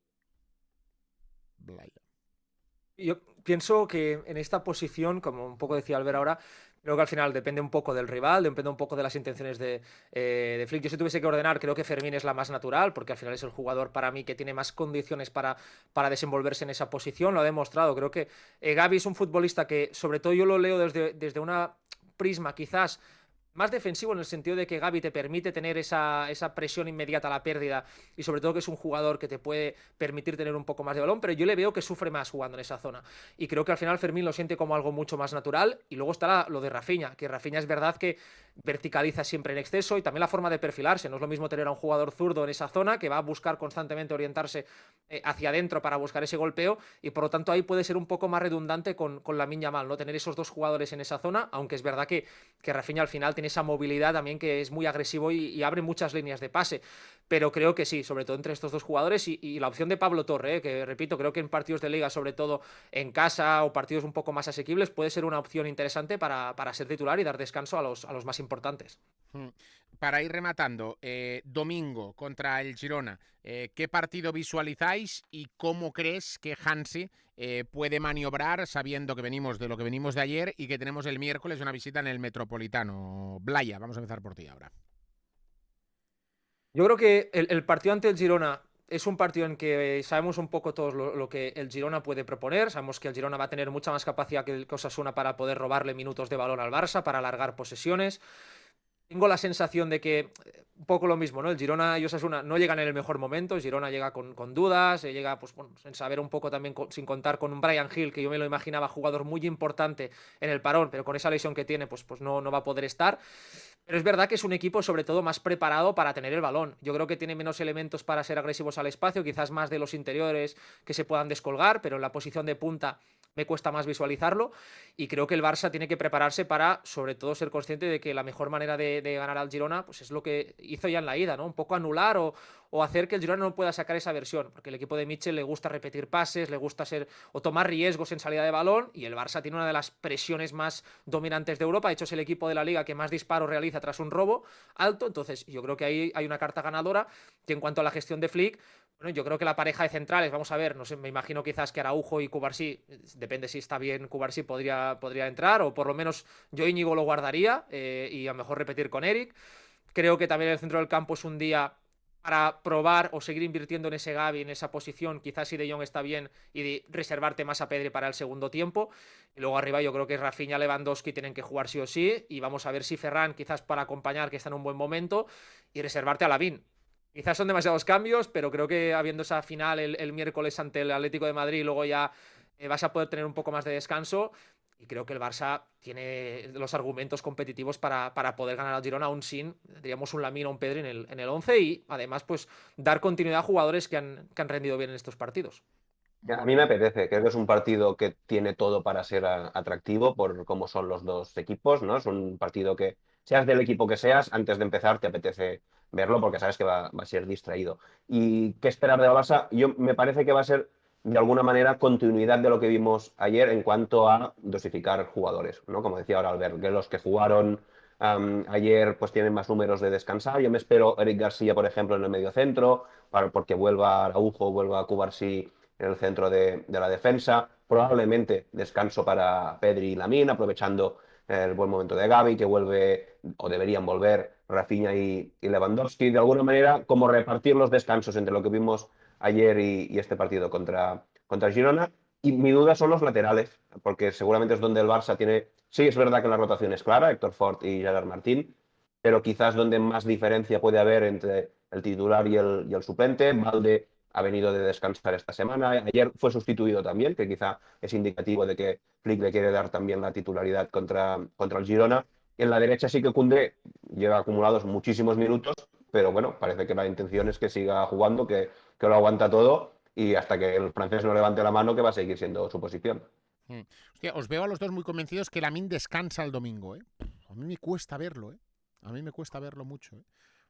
Yo pienso que en esta posición, como un poco decía Albert ahora, Creo que al final depende un poco del rival, depende un poco de las intenciones de Flick. Yo si tuviese que ordenar, creo que Fermín es la más natural, porque al final es el jugador para mí que tiene más condiciones para desenvolverse en esa posición, lo ha demostrado. Creo que Gavi es un futbolista que, sobre todo yo lo leo desde una prisma quizás más defensivo, en el sentido de que Gavi te permite tener esa presión inmediata a la pérdida, y sobre todo que es un jugador que te puede permitir tener un poco más de balón, pero yo le veo que sufre más jugando en esa zona, y creo que al final Fermín lo siente como algo mucho más natural. Y luego está lo de Rafinha, que Rafinha es verdad que verticaliza siempre en exceso, y también la forma de perfilarse. No es lo mismo tener a un jugador zurdo en esa zona, que va a buscar constantemente orientarse hacia adentro para buscar ese golpeo, y por lo tanto ahí puede ser un poco más redundante con Lamine Yamal, ¿no? Tener esos dos jugadores en esa zona, aunque es verdad que Rafinha al final tiene esa movilidad también, que es muy agresivo y abre muchas líneas de pase. Pero creo que sí, sobre todo entre estos dos jugadores, y la opción de Pablo Torre, que repito, creo que en partidos de liga, sobre todo en casa o partidos un poco más asequibles, puede ser una opción interesante para ser titular y dar descanso a los más importantes. Para ir rematando, domingo contra el Girona, ¿qué partido visualizáis y cómo crees que Hansi puede maniobrar, sabiendo que venimos de lo que venimos de ayer y que tenemos el miércoles una visita en el Metropolitano? Blaya, vamos a empezar por ti ahora. Yo creo que el partido ante el Girona es un partido en que sabemos un poco todos lo que el Girona puede proponer. Sabemos que el Girona va a tener mucha más capacidad que el Osasuna para poder robarle minutos de balón al Barça, para alargar posesiones. Tengo la sensación de que un poco lo mismo, ¿no? El Girona y Osasuna no llegan en el mejor momento. El Girona llega con dudas, llega, pues bueno, sin saber un poco también, sin contar con un Bryan Gil, que yo me lo imaginaba jugador muy importante en el parón, pero con esa lesión que tiene, pues no va a poder estar. Pero es verdad que es un equipo sobre todo más preparado para tener el balón. Yo creo que tiene menos elementos para ser agresivos al espacio, quizás más de los interiores que se puedan descolgar, pero en la posición de punta me cuesta más visualizarlo. Y creo que el Barça tiene que prepararse para, sobre todo, ser consciente de que la mejor manera de ganar al Girona pues es lo que hizo ya en la ida, ¿no? Un poco anular o hacer que el Girona no pueda sacar esa versión, porque el equipo de Mitchell le gusta repetir pases, le gusta ser o tomar riesgos en salida de balón, y el Barça tiene una de las presiones más dominantes de Europa. De hecho, es el equipo de la liga que más disparos realiza tras un robo alto. Entonces yo creo que ahí hay una carta ganadora. Y en cuanto a la gestión de Flick, bueno, yo creo que la pareja de centrales, vamos a ver, no sé, me imagino quizás que Araujo y Cubarsí, depende si está bien Cubarsí, podría entrar, o por lo menos yo Íñigo lo guardaría, y a lo mejor repetir con Eric. Creo que también el centro del campo es un día para probar o seguir invirtiendo en ese Gavi, en esa posición. Quizás si De Jong está bien, y de reservarte más a Pedri para el segundo tiempo. Y luego arriba yo creo que Rafinha, Lewandowski tienen que jugar sí o sí, y vamos a ver si Ferran quizás para acompañar, que está en un buen momento, y reservarte a Lamine. Quizás son demasiados cambios, pero creo que habiendo esa final el miércoles ante el Atlético de Madrid, luego ya vas a poder tener un poco más de descanso. Y creo que el Barça tiene los argumentos competitivos para poder ganar al Girona, aún sin, diríamos, un Lamine o un Pedri en el 11, y además pues dar continuidad a jugadores que han rendido bien en estos partidos. A mí me apetece, creo que es un partido que tiene todo para ser atractivo por cómo son los dos equipos, ¿no? Es un partido que, seas del equipo que seas, antes de empezar te apetece verlo porque sabes que va a ser distraído. ¿Y qué esperar de Barça? Yo me parece que va a ser de alguna manera continuidad de lo que vimos ayer en cuanto a dosificar jugadores, ¿no? Como decía ahora Albert, que los que jugaron ayer pues tienen más números de descansar. Yo me espero Eric García, por ejemplo, en el medio centro, porque vuelva Araujo, vuelva Cubarsí en el centro de la defensa. Probablemente descanso para Pedri y Lamine, aprovechando el buen momento de Gavi, que vuelve, o deberían volver, Rafinha y Lewandowski. De alguna manera, como repartir los descansos entre lo que vimos ayer y este partido contra Girona. Y mi duda son los laterales, porque seguramente es donde el Barça tiene. Sí, es verdad que la rotación es clara, Héctor Fort y Gerard Martín, pero quizás donde más diferencia puede haber entre el titular y el suplente. Valde ha venido de descansar esta semana. Ayer fue sustituido también, que quizá es indicativo de que Flick le quiere dar también la titularidad contra el Girona. En la derecha sí que Koundé lleva acumulados muchísimos minutos, pero bueno, parece que la intención es que siga jugando, que lo aguanta todo, y hasta que el francés no levante la mano, que va a seguir siendo su posición. Hostia, os veo a los dos muy convencidos que Lamine descansa el domingo, ¿eh? A mí me cuesta verlo, ¿eh? A mí me cuesta verlo mucho, ¿eh?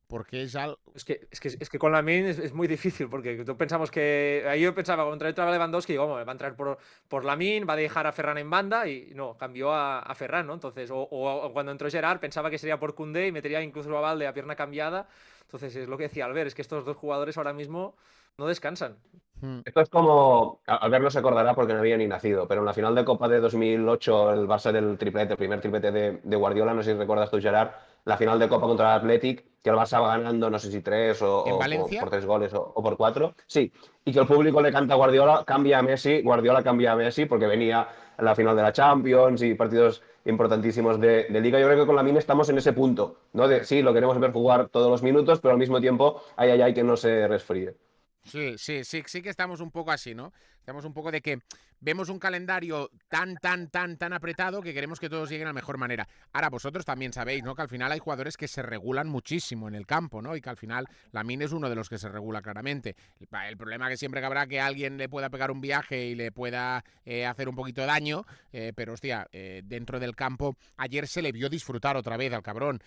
porque es algo... Es que con Lamine es muy difícil, porque tú pensamos que. Ahí yo pensaba, contra entraba Lewandowski, digo, va a entrar por Lamine, va a dejar a Ferran en banda, y no, cambió a Ferran, ¿no? Entonces, o cuando entró Gerard, pensaba que sería por Koundé y metería incluso a Valde a pierna cambiada. Entonces, es lo que decía Albert, es que estos dos jugadores ahora mismo no descansan. Esto es como, Albert no se acordará porque no había ni nacido, pero en la final de Copa de 2008, el Barça del triplete, el primer triplete de Guardiola, no sé si recuerdas tú, Gerard, la final de Copa contra el Athletic, que el Barça va ganando, no sé si 3 ¿En o Valencia? por 3 goles o por 4, sí, y que el público le canta a Guardiola, cambia a Messi, Guardiola cambia a Messi porque venía en la final de la Champions y partidos importantísimos de Liga. Yo creo que con Lamine estamos en ese punto, ¿no? De sí, lo queremos ver jugar todos los minutos, pero al mismo tiempo, hay que no se resfríe. Sí que estamos un poco así, ¿no? Estamos un poco de que vemos un calendario tan apretado que queremos que todos lleguen a la mejor manera. Ahora, vosotros también sabéis, ¿no? Que al final hay jugadores que se regulan muchísimo en el campo, ¿no? Y que al final Lamine es uno de los que se regula claramente. El problema que siempre que habrá que alguien le pueda pegar un viaje y le pueda hacer un poquito de daño, pero hostia, dentro del campo, ayer se le vio disfrutar otra vez al cabrón,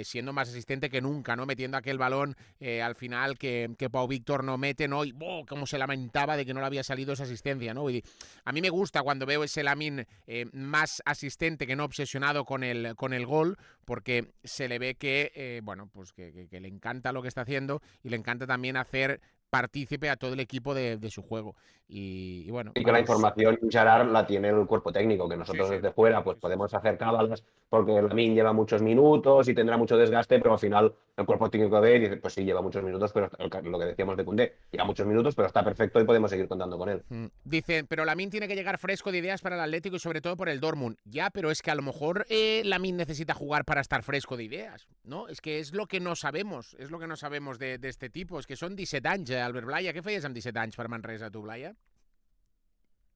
siendo más asistente que nunca, ¿no? Metiendo aquel balón al final que Pau Víctor no mete, ¿no? Y cómo se lamentaba de que no le había salido esa asistencia, ¿no? Y a mí me gusta cuando veo ese Lamine más asistente que no obsesionado con el gol, porque se le ve que, bueno, pues que le encanta lo que está haciendo y le encanta también hacer partícipe a todo el equipo de su juego. Y bueno, Y que la vamos. información, Gerard, la tiene el cuerpo técnico, que Sí, nosotros sí. desde fuera pues Sí, sí. podemos hacer cábalas porque Lamine lleva muchos minutos y tendrá mucho desgaste, pero al final el cuerpo técnico ve y dice, pues sí, lleva muchos minutos, pero lo que decíamos de Koundé, lleva muchos minutos, pero está perfecto y podemos seguir contando con él. Dicen, pero Lamine tiene que llegar fresco de ideas para el Atlético y sobre todo por el Dortmund. Ya, pero es que a lo mejor Lamine necesita jugar para estar fresco de ideas, ¿no? Es que es lo que no sabemos, es lo que no sabemos de este tipo. Es que son 17 anys, Albert Blaya. Què feies amb 17 anys per Manresa, tu, Blaya?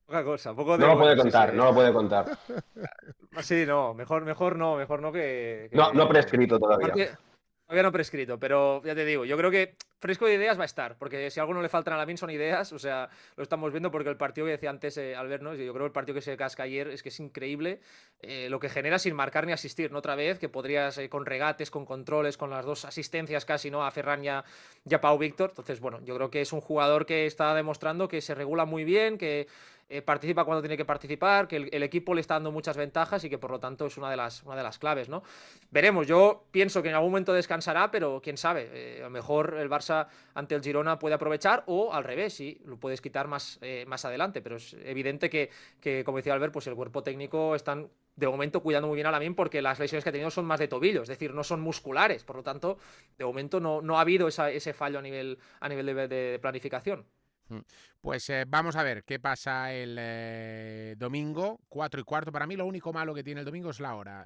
Poca cosa, poco No de. lo puede Bueno, sí, sí. contar, no lo puede contar. Sí, no, mejor no No, no que. prescrito todavía. Aparte, todavía no prescrito, pero ya te digo, yo creo que fresco de ideas va a estar, porque si a alguno le faltan a Lamine son ideas, o sea, lo estamos viendo porque el partido que decía antes Albert, ¿no? Yo creo que el partido que se casca ayer es que es increíble lo que genera sin marcar ni asistir, ¿no? Otra vez, que podrías con regates, con controles, con las dos asistencias casi, ¿no? A Ferran y a Pau Víctor. Entonces, bueno, yo creo que es un jugador que está demostrando que se regula muy bien, que participa cuando tiene que participar, que el equipo le está dando muchas ventajas y que por lo tanto es una de las claves, ¿no? Veremos, yo pienso que en algún momento descansará, pero quién sabe, a lo mejor el Barça ante el Girona puede aprovechar o al revés, sí, lo puedes quitar más adelante, pero es evidente que, como decía Albert, pues el cuerpo técnico están de momento cuidando muy bien a Lamine porque las lesiones que ha tenido son más de tobillo, es decir, no son musculares, por lo tanto, de momento no ha habido ese fallo a nivel de planificación. Pues vamos a ver qué pasa el domingo, 4:15. Para mí lo único malo que tiene el domingo es la hora,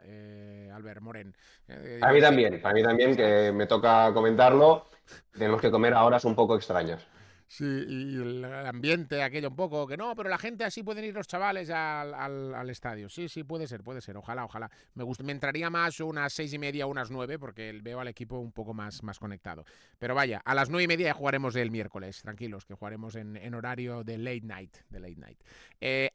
Albert Moren. Para mí también, que me toca comentarlo, tenemos que comer a horas un poco extrañas. Sí, y el ambiente, aquello un poco, que no, pero la gente así pueden ir los chavales al estadio. Sí, puede ser. Ojalá. Me entraría más unas 6:30 o unas 9, porque veo al equipo un poco más conectado. Pero vaya, a las 9:30 ya jugaremos el miércoles, tranquilos, que jugaremos en horario de late night.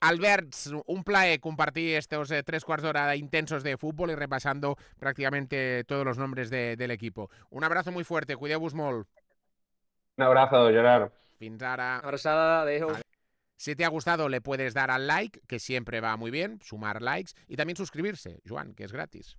Albert, un plaer compartir estos 3 quarts d'hora intensos de fútbol y repasando prácticamente todos los nombres del equipo. Un abrazo muy fuerte, cuideu-vos molt. Un abrazo, Gerard. Fins ara. Abrazada, adeu. Si te ha gustado, le puedes dar al like, que siempre va muy bien, sumar likes, y también suscribirse, Joan, que es gratis.